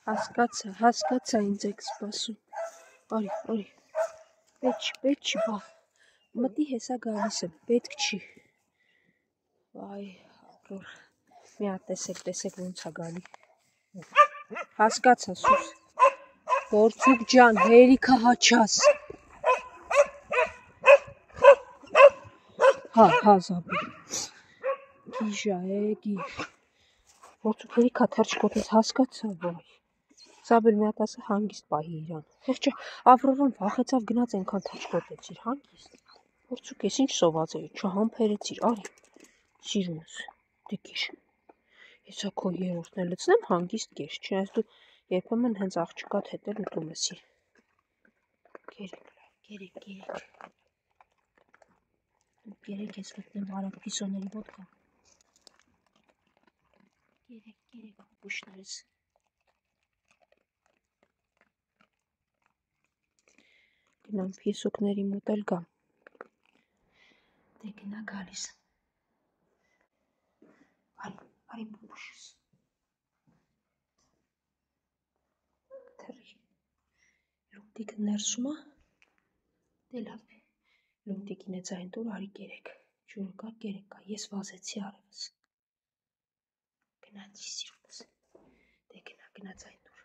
Հասկացա ինձ եք սպասում։ Արի, պետք չի, բա, մտի հեսա գալիս եմ, պետք չի։ Վայ, ագրոր, մի հատ տեսեք ոնց է գալի։ Հասկացա, սուս, գործուկ ջան, հերիքա հաչաս։ Հա, Զաբել, գիժա գիժ, գործուկ հերիքա թրջկոտես, հասկացա, վայ։ Զաբել մի հատ ասա հանգիստ պահի իրան։ Խեղճը Ավրորան վախեցավ գնաց այնքան թրջկոտեցիր, հանգիստ։ Գործուկ ես ինչ սոված էի, չհամբերեցիր, արի, սիրուն ես, դե գիր։ Հեսա քո երրորդն է լցնեմ հանգիստ կեր, չնայած դու երբեմն հենց աղջկադ հետ էլ ուտում ես։ Գերեք ես գտնեմ արագ պիսոների ոտքա։ Գերեք, ուշներս։ Գնամ պիսոկների մոտ էլ գամ։ Դե գնա գալիս։ Արի բուբուշս։ Թռի։ Լուկտիկը ներսում է։ Դե լավ։ Լուկտիկին է ձայն տուր, արի գերեք։ Ջուրը կա, գերեք կա, ես վազեցի արևս։ Գնացի սիրունս։ Դե գնա ձայն տուր։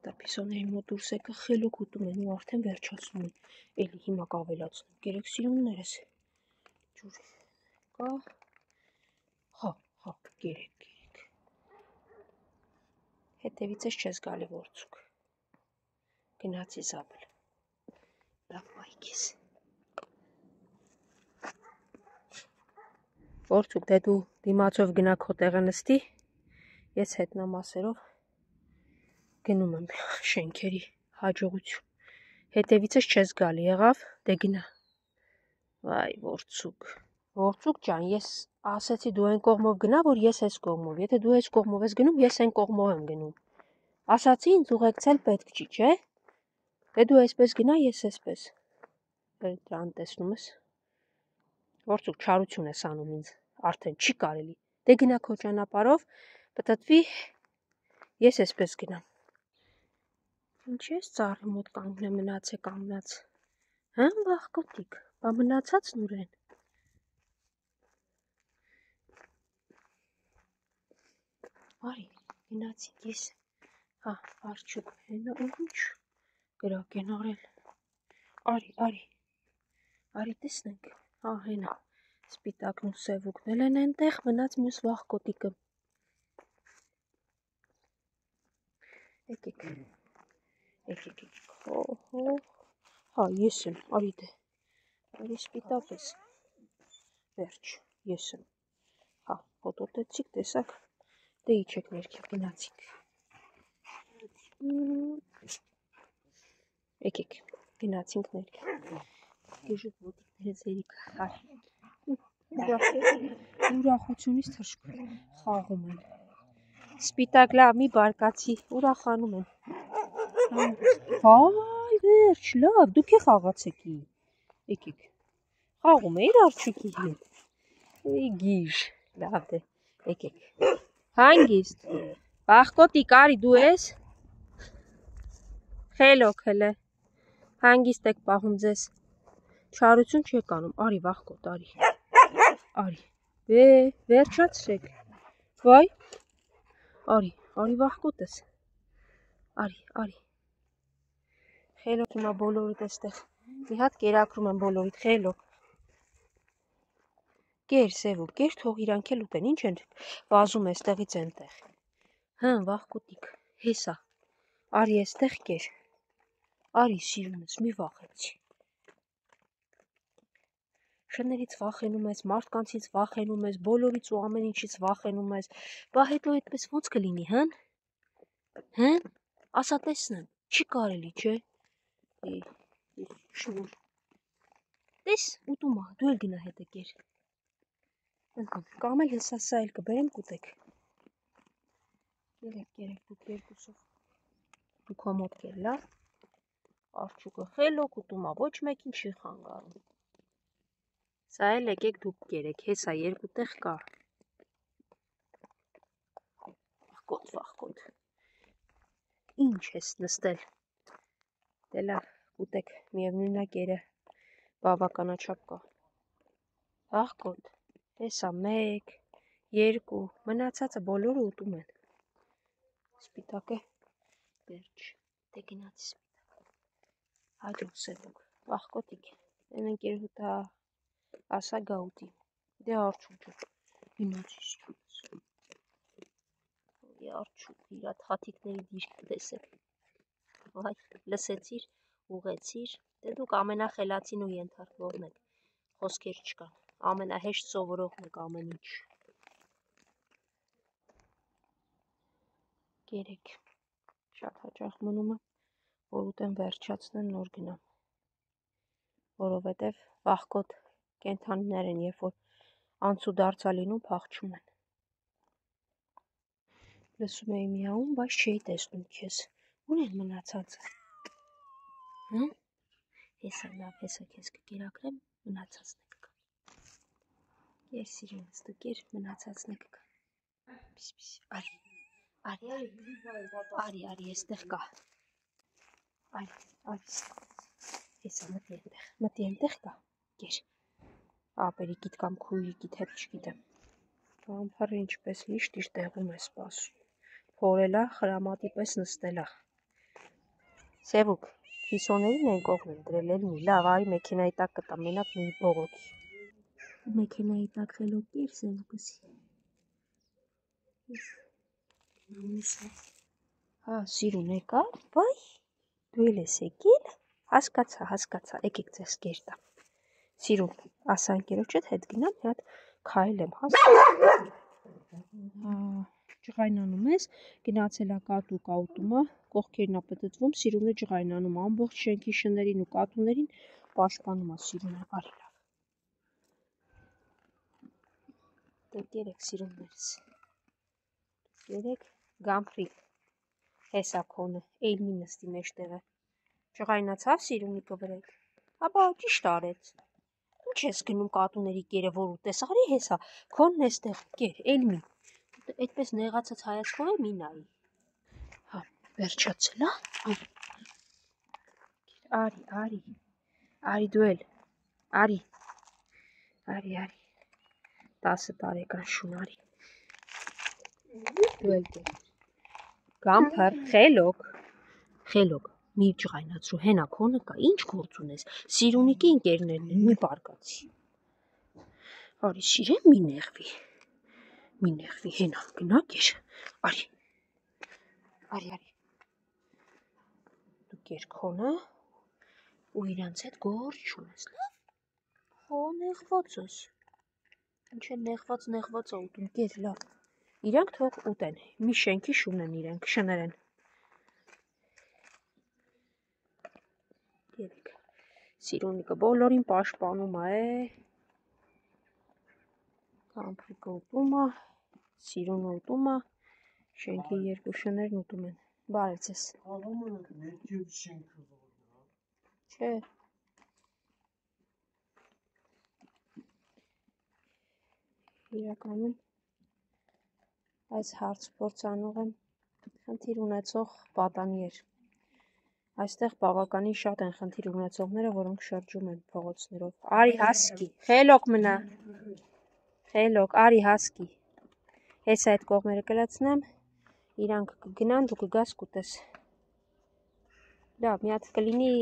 Դա պիսոների մոտ դուրս եկա խելոք ուտում են ու արդեն վերջացնում են։ Էլի հիմա կավելացնում։ Գերեք սիրուններս։ Ջուրը կա։ Հա, գերեք։ Հետևից ես չես գալի գործուկ։ Գնացի Զաբել։ Լավ մայք ես։ Գործուկ, դե դու դիմացով գնա քո տեղը նստի, ես հետնամասերով գնում եմ շենքերի հաջողություն։ Հետևիցս չես գալի, եղավ, դե գնա։ Վայ, գործուկ ջան, ես ասեցի դու այն կողմով գնա, որ ես այս կողմով, եթե դու այս կողմով ես գնում, ես այն կողմով եմ գնում։ Ասացի ինձ ուղեկցել պետք չի, չէ։ Դե դու այսպես գնա, ես այսպես։ Դրան տեսնում ես։ Գործուկ չարություն ես անում ինձ, արդեն չի կարելի։ Դե գնա քո ճանապարհով, պտտվի, ես այսպես գնամ։ Ինչ ես ծառի մոտ կանգնած։ Հա, վախկոտիկ, բա մնացածն ուր են։ Արի, գնացինք ես։ Հա, արջուկ, հենա ինչ գրակ են արել։ Արի տեսնենք։ Հա, հենա, սպիտակն ու սևուկն էլ են այնտեղ, մնաց մյուս վախկոտիկը։ Եկեք, հա, ես եմ, արի դե, արի սպիտակ ես, վերջ, ես եմ, հա, հոտոտեցիք, տեսակ, դե իջեք ներքև, գնացիք, եկեք, գնացինք ներքև, գժուտ ոտիկներս երիք, ուրախությունից թրջկոտ, խաղում են, սպիտակ լավ, մի բարկացի, ուրախանում են, վայ, վերջ, լավ, դուք է խաղացեքի, եկեք, խաղում է իր արջուկի հետ, գիժ, լավ դե, եկեք, հանգիստ, վախկոտիկ, արի դու ես, խելոք հելը, հանգիստ եք պահում ձեզ, չարություն չեք անում, արի վախկոտ, արի, վերջացրեք, վայ, արի վախկոտ ես, արի, խելոք հիմա բոլորիդ էստեղ, մի հատ կերակրում եմ բոլորիդ, խելոք, կեր սևուկ, կեր թող իրանք էլ ուտեն, ինչ են վազում էստեղից ենտեղ, հը, վախկոտիկ, հեսա, արի էստեղ կեր, արի սիրունս, մի վախեցի, շներից վախենում ես, մարդկանցից վախենում ես, բոլորից ու ամեն ինչից վախենում ես, բա հետո այդպես ոնց կլինի, հն, ասա տեսնեմ, չի կարելի, չէ, շուր, տես, ուտում ա, դու էլ գնա հետը կեր, կամ էլ հեսա սա էլ կբերեմ կուտեք, գերեք դուք երկուսով, դուք հոմոտ կեր, լավ, արջուկը խելոք ուտում ա, ոչ մեկին չի խանգարում, սա էլ եկեք դուք կերեք, հեսա երկու տեղ կա, վախկոտ, ինչ ինչ ես նստել։ Դե լավ, ուտեք, միևնույնն է կերը բավականաչափ կա։ Աղքոտ, հեսա 1, 2, մնացածը բոլորը ուտում են։ Սպիտակ է, վերջ, դե գնացի սպիտակ։ Հաջող սևուկ, աղքոտիկ, են ընկերուտա ասա գա ուտի։ Դե արջուջը, գնացի սիրունս։ Արջուջ, իրա թաթիկների դիրքը տեսեք։ Վայ, լսեցիր, ուղեցիր, դե դուք ամենախելացին ու ենթարկվողն եք, խոսքեր չկան, ամենահեշտ սովորողն եք ամեն ինչ։ Կերեք, շատ հաճախ մնում է, որ ուտեմ վերջացնեմ նոր գնամ, որովհետև վախկոտ կենթանիներ են, երբ որ անցուդարձա լինում փախչում են։ Լսում էի միաում, բայց չէի տեսնում քեզ, ուն են մնացածը։ Հեսա լավ, հեսա քեզ կկերակրեմ, մնացածն է կգա։ Կեր սիրունս, դու կեր, մնացածն է կգա։ Պիս, արի, եստեղ կա։ Արի, հեսա մտի ենտեղ կա, կեր։ Ապերիկիտ կամ քույրիկիտ հետ չգիտեմ։ Ամպարը ինչպես միշտ իր տեղում է սպասում։ Փորելա, խրամատի պես նստելա։ Սևուկ, քիսոներին են կողմեն դրել էլ մի, լավ, արի մեքենայի տակ կտամ, մենակ մի բողոքի։ Մեքենայի տակ խելոք կեր, սևուկսի։ Հա, սիրուն եկա, վայ, դու էլ ես եկել, հասկացա, եկեք ձեզ կեր տամ։ Սիրուն, ասա ընկերոջդ հետ գնամ, մի հատ քայլ եմ հասկացա։ Ջղայնանում ես, գնացել է կատու կաուտումը, կողքերն է պտտվում, սիրունը ջղայնանում, ամբողջ շենքի շներին ու կատուներին պաշտպանում է սիրունը, արի լավ։ Դե կերեք սիրուններս, կերեք, գամփրի, հեսա քոնը, էյլ մի նստի մեջտեղը, ջղայնացավ սիրունիկը վրեկ, ապա ճիշտ արեց, ինչ ես գնում կատուների կերը, որ ուտես, արի հեսա, քոնն էստեղ, կեր, էյլ մի, այդպես նեղացած հայացքով է մի նայի, հա, վերջացել, արի դու էլ, արի, 10 տարեկան շուն արի, դու էլ կեր, գամփր, խելոք, մի ջղայնացրու, հենա քոնը կա, ինչ գործ ունես, սիրունիկի ընկերներն են, մի բարկացի, արի սիրեմ մի նեղվի, հենա, գնա կեր, արի, դու կեր քոնը, ու իրանց հետ գործ չունես, լավ, հո նեղվածս, ինչ է նեղված է ուտում, կեր լավ, իրանք թող ուտեն, մի շենքի շուն են իրանք, շներ են, կերեք, սիրունիկը բոլորին պաշտպանում է, կամփրիկը ուտում է, սիրունը ուտում է, շենքի երկու շներն ուտում են, բարև ձեզ, չէ, իրականում այս հարցփորձանողը խնդիր ունեցող պատանի էր, այստեղ բավականին շատ են խնդիր ունեցողները, որոնք շրջում են փողոցներով, արի հասկի, խելոք, արի հասկի, հեսա այդ կողմերը կլացնեմ, իրանք կգնան, դու կգաս կուտես, լավ, մի հատ կլինի,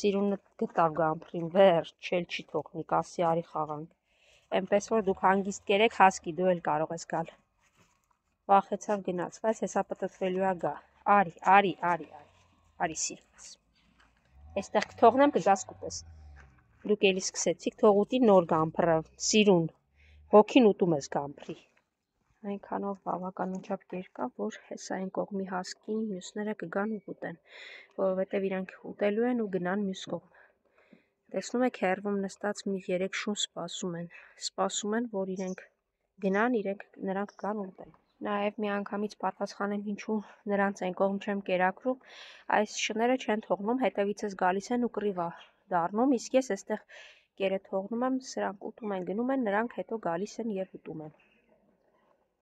սիրունը գտավ գամփրին, վերջ, չել չի թողնի, կասի արի խաղանք, այնպես որ դուք հանգիստ կերեք, հասկի դու էլ կարող ես գալ, վախեցավ գնաց, բայց հեսա պտտվելու է գա, արի սիրունս, այստեղ կթողնեմ կգաս կուտես, դուք էլի սկսեցիք, թող ուտի նոր գամփրը, սիրուն, հոգին ուտում ես գամփրի, այնքանով բավականաչափ կեր կա, որ հեսա այն կողմի հասկին մյուսները կգան ու կուտեն, որովհետև իրանք ուտելու են ու գնան մյուս կողմ, տեսնում եք հեռվում նստած մի 3 շուն սպասում են, որ իրենք գնան, նրանք գան ուտեն, նաև մի անգամից պատասխանեմ ինչու նրանց այն կողմ չեմ կերակրում, այս շները չեն թողնում, հետևիցս գալիս են ու կռիվ դառնում, իսկ ես այստեղ կերը թողնում եմ, սրանք ուտում են, գնում են, նրանք հետո գալիս են և ուտում են։